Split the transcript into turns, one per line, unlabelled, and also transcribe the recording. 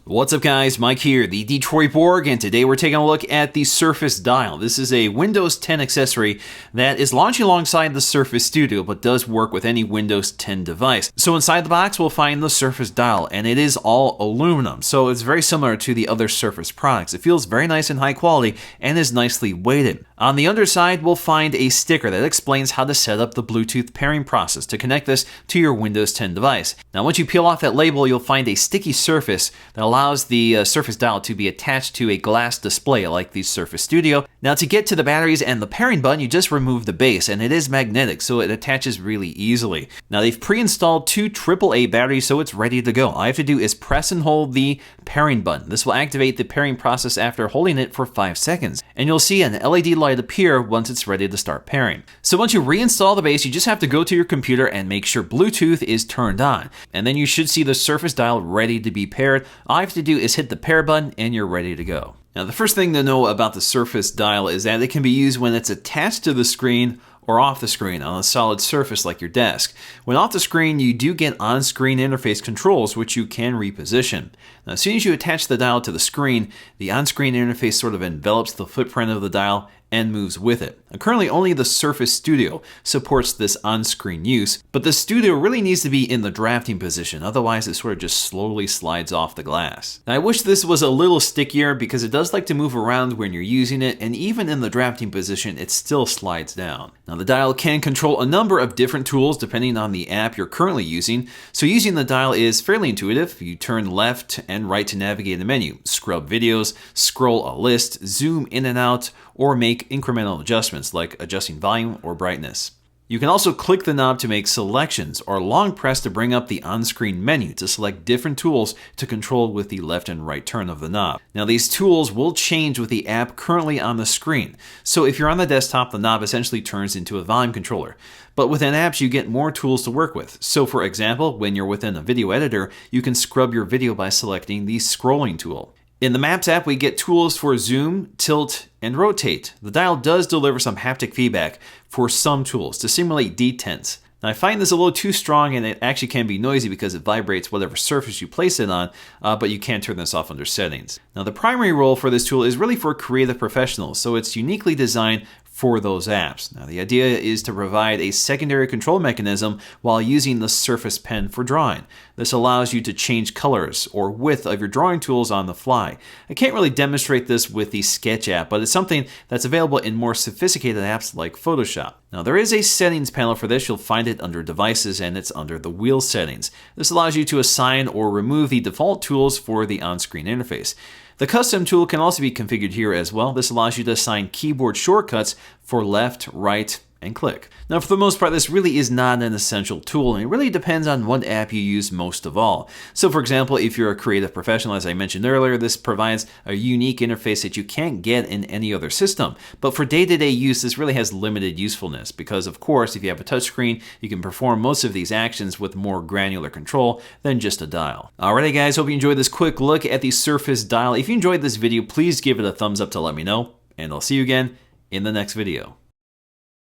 What's up guys, Mike here, the Detroit Borg, and today we're taking a look at the Surface Dial. This is a Windows 10 accessory that is launching alongside the Surface Studio, but does work with any Windows 10 device. So inside the box we'll find the Surface Dial, and it is all aluminum, so it's very similar to the other Surface products. It feels very nice and high quality, and is nicely weighted. On the underside we'll find a sticker that explains how to set up the Bluetooth pairing process to connect this to your Windows 10 device. Now once you peel off that label, you'll find a sticky surface that allows the Surface Dial to be attached to a glass display like the Surface Studio. Now to get to the batteries and the pairing button, you just remove the base, and it is magnetic, so it attaches really easily. Now they've pre-installed two AAA batteries, so it's ready to go. All I have to do is press and hold the pairing button. This will activate the pairing process after holding it for 5 seconds, and you'll see an LED light appear once it's ready to start pairing. So once you reinstall the base, you just have to go to your computer and make sure Bluetooth is turned on, and then you should see the Surface Dial ready to be paired. All I have to do is hit the pair button and you're ready to go. Now the first thing to know about the Surface Dial is that it can be used when it's attached to the screen or off the screen on a solid surface like your desk. When off the screen, you do get on-screen interface controls, which you can reposition. Now, as soon as you attach the dial to the screen, the on-screen interface sort of envelops the footprint of the dial and moves with it. Now, currently, only the Surface Studio supports this on-screen use, but the Studio really needs to be in the drafting position, otherwise it sort of just slowly slides off the glass. Now, I wish this was a little stickier because it does like to move around when you're using it, and even in the drafting position, it still slides down. Now, the dial can control a number of different tools depending on the app you're currently using, so using the dial is fairly intuitive. You turn left and right to navigate the menu, scrub videos, scroll a list, zoom in and out, or make incremental adjustments like adjusting volume or brightness. You can also click the knob to make selections, or long press to bring up the on-screen menu to select different tools to control with the left and right turn of the knob. Now these tools will change with the app currently on the screen. So if you're on the desktop, the knob essentially turns into a volume controller. But within apps, you get more tools to work with. So for example, when you're within a video editor, you can scrub your video by selecting the scrolling tool. In the Maps app, we get tools for zoom, tilt, and rotate. The dial does deliver some haptic feedback for some tools to simulate detents. Now I find this a little too strong, and it actually can be noisy because it vibrates whatever surface you place it on, but you can turn this off under settings. Now the primary role for this tool is really for creative professionals, so it's uniquely designed for those apps. Now the idea is to provide a secondary control mechanism while using the Surface Pen for drawing. This allows you to change colors or width of your drawing tools on the fly. I can't really demonstrate this with the Sketch app, but it's something that's available in more sophisticated apps like Photoshop. Now there is a settings panel for this. You'll find it under devices, and it's under the wheel settings. This allows you to assign or remove the default tools for the on-screen interface. The custom tool can also be configured here as well. This allows you to assign keyboard shortcuts for left, right, and click. Now for the most part, this really is not an essential tool, and it really depends on what app you use most of all. So for example, if you're a creative professional, as I mentioned earlier, this provides a unique interface that you can't get in any other system. But for day-to-day use, this really has limited usefulness because, of course, if you have a touchscreen, you can perform most of these actions with more granular control than just a dial. Alrighty guys, hope you enjoyed this quick look at the Surface Dial. If you enjoyed this video, please give it a thumbs up to let me know, and I'll see you again in the next video.